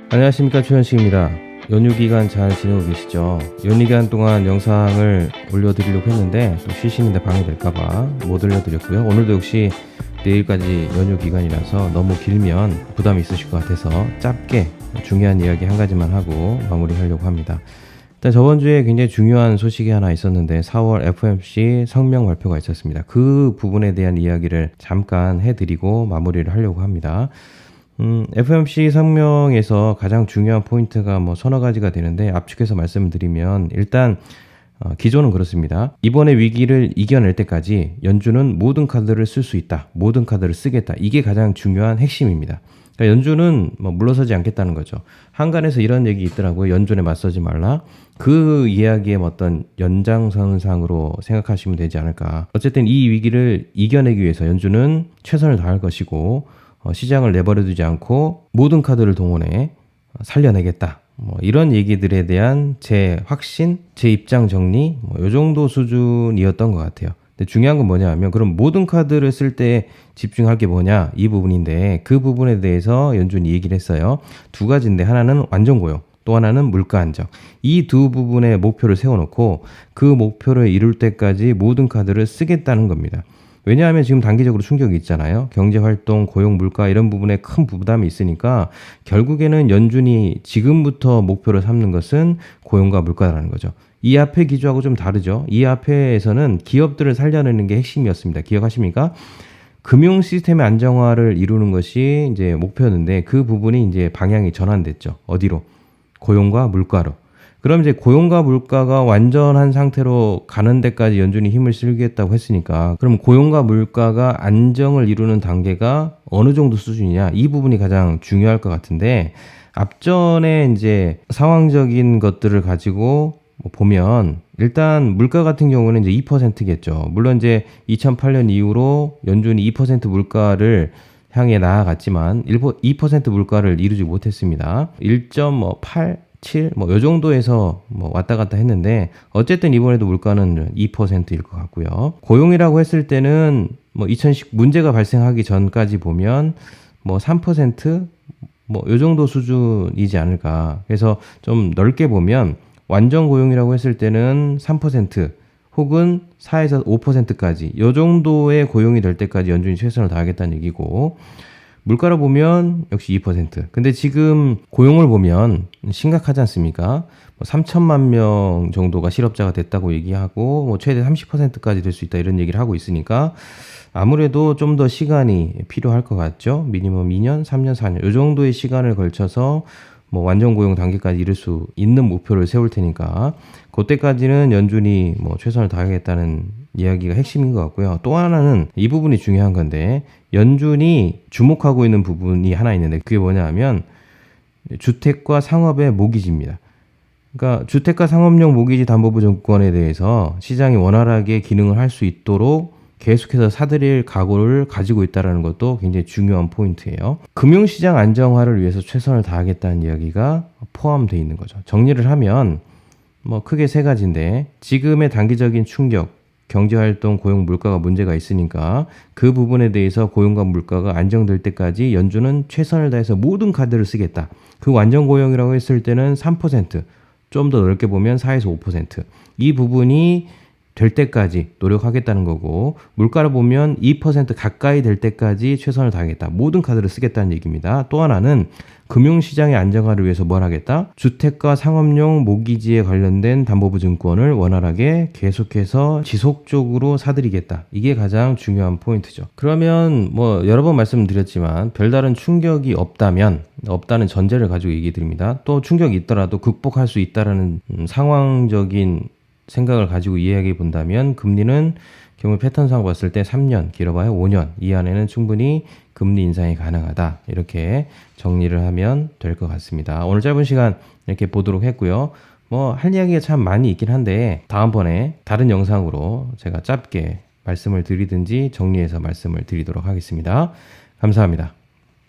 안녕하십니까, 최현식입니다. 연휴 기간 잘 지내고 계시죠? 연휴 기간 동안 영상을 올려드리려고 했는데 또 쉬시는데 방해될까봐 못 올려드렸고요. 오늘도 역시 내일까지 연휴 기간이라서 너무 길면 부담이 있으실 것 같아서 짧게 중요한 이야기 한 가지만 하고 마무리하려고 합니다. 일단 저번 주에 굉장히 중요한 소식이 하나 있었는데 4월 FOMC 성명 발표가 있었습니다. 그 부분에 대한 이야기를 잠깐 해드리고 마무리를 하려고 합니다. FOMC 성명에서 가장 중요한 포인트가 서너 가지가 되는데 압축해서 말씀을 드리면 일단 기조는 그렇습니다. 이번의 위기를 이겨낼 때까지 연준은 모든 카드를 쓸 수 있다. 모든 카드를 쓰겠다. 이게 가장 중요한 핵심입니다. 그러니까 연준은 물러서지 않겠다는 거죠. 한간에서 이런 얘기 있더라고요. 연준에 맞서지 말라. 그 이야기의 어떤 연장선상으로 생각하시면 되지 않을까. 어쨌든 이 위기를 이겨내기 위해서 연준은 최선을 다할 것이고 시장을 내버려두지 않고 모든 카드를 동원해 살려내겠다. 이런 얘기들에 대한 제 확신, 제 입장 정리, 이 정도 수준이었던 것 같아요. 근데 중요한 건 뭐냐 하면 그럼 모든 카드를 쓸 때 집중할 게 뭐냐 이 부분인데 그 부분에 대해서 연준이 얘기를 했어요. 두 가지인데 하나는 완전 고용, 또 하나는 물가 안정. 이 두 부분의 목표를 세워놓고 그 목표를 이룰 때까지 모든 카드를 쓰겠다는 겁니다. 왜냐하면 지금 단기적으로 충격이 있잖아요. 경제활동, 고용, 물가 이런 부분에 큰 부담이 있으니까 결국에는 연준이 지금부터 목표를 삼는 것은 고용과 물가라는 거죠. 이 앞에 기조하고 좀 다르죠. 이 앞에서는 기업들을 살려내는 게 핵심이었습니다. 기억하십니까? 금융 시스템의 안정화를 이루는 것이 이제 목표였는데 그 부분이 이제 방향이 전환됐죠. 어디로? 고용과 물가로. 그럼 이제 고용과 물가가 완전한 상태로 가는 데까지 연준이 힘을 쓰겠다고 했으니까 그럼 고용과 물가가 안정을 이루는 단계가 어느 정도 수준이냐 이 부분이 가장 중요할 것 같은데 앞전에 이제 상황적인 것들을 가지고 보면 일단 물가 같은 경우는 이제 2%겠죠. 물론 이제 2008년 이후로 연준이 2% 물가를 향해 나아갔지만 2% 물가를 이루지 못했습니다. 1.8 7, 요 정도에서 왔다 갔다 했는데, 어쨌든 이번에도 물가는 2%일 것 같고요. 고용이라고 했을 때는 2010 문제가 발생하기 전까지 보면 3%, 요 정도 수준이지 않을까. 그래서 좀 넓게 보면 완전 고용이라고 했을 때는 3% 혹은 4에서 5%까지 요 정도의 고용이 될 때까지 연준이 최선을 다하겠다는 얘기고, 물가를 보면 역시 2%. 근데 지금 고용을 보면 심각하지 않습니까? 3천만 명 정도가 실업자가 됐다고 얘기하고 최대 30%까지 될 수 있다 이런 얘기를 하고 있으니까 아무래도 좀 더 시간이 필요할 것 같죠. 미니멈 2년, 3년, 4년 이 정도의 시간을 걸쳐서 완전 고용 단계까지 이룰 수 있는 목표를 세울 테니까 그때까지는 연준이 최선을 다하겠다는 이야기가 핵심인 것 같고요. 또 하나는 이 부분이 중요한 건데 연준이 주목하고 있는 부분이 하나 있는데 그게 뭐냐 하면 주택과 상업의 모기지입니다. 그러니까 주택과 상업용 모기지 담보부 증권에 대해서 시장이 원활하게 기능을 할 수 있도록 계속해서 사들일 각오를 가지고 있다는 것도 굉장히 중요한 포인트예요. 금융시장 안정화를 위해서 최선을 다하겠다는 이야기가 포함되어 있는 거죠. 정리를 하면 크게 세 가지인데 지금의 단기적인 충격, 경제활동, 고용, 물가가 문제가 있으니까 그 부분에 대해서 고용과 물가가 안정될 때까지 연준은 최선을 다해서 모든 카드를 쓰겠다. 그 완전 고용이라고 했을 때는 3%, 좀 더 넓게 보면 4에서 5%. 이 부분이 될 때까지 노력하겠다는 거고 물가를 보면 2% 가까이 될 때까지 최선을 다하겠다. 모든 카드를 쓰겠다는 얘기입니다. 또 하나는 금융시장의 안정화를 위해서 뭘 하겠다? 주택과 상업용 모기지에 관련된 담보부 증권을 원활하게 계속해서 지속적으로 사들이겠다. 이게 가장 중요한 포인트죠. 그러면 여러 번 말씀드렸지만 별다른 충격이 없다는 전제를 가지고 얘기 드립니다. 또 충격이 있더라도 극복할 수 있다라는 상황적인 생각을 가지고 이해하게 본다면 금리는 경우 패턴상 봤을 때 3년, 길어봐야 5년 이 안에는 충분히 금리 인상이 가능하다. 이렇게 정리를 하면 될 것 같습니다. 오늘 짧은 시간 이렇게 보도록 했고요. 할 이야기가 참 많이 있긴 한데 다음번에 다른 영상으로 제가 짧게 말씀을 드리든지 정리해서 말씀을 드리도록 하겠습니다. 감사합니다.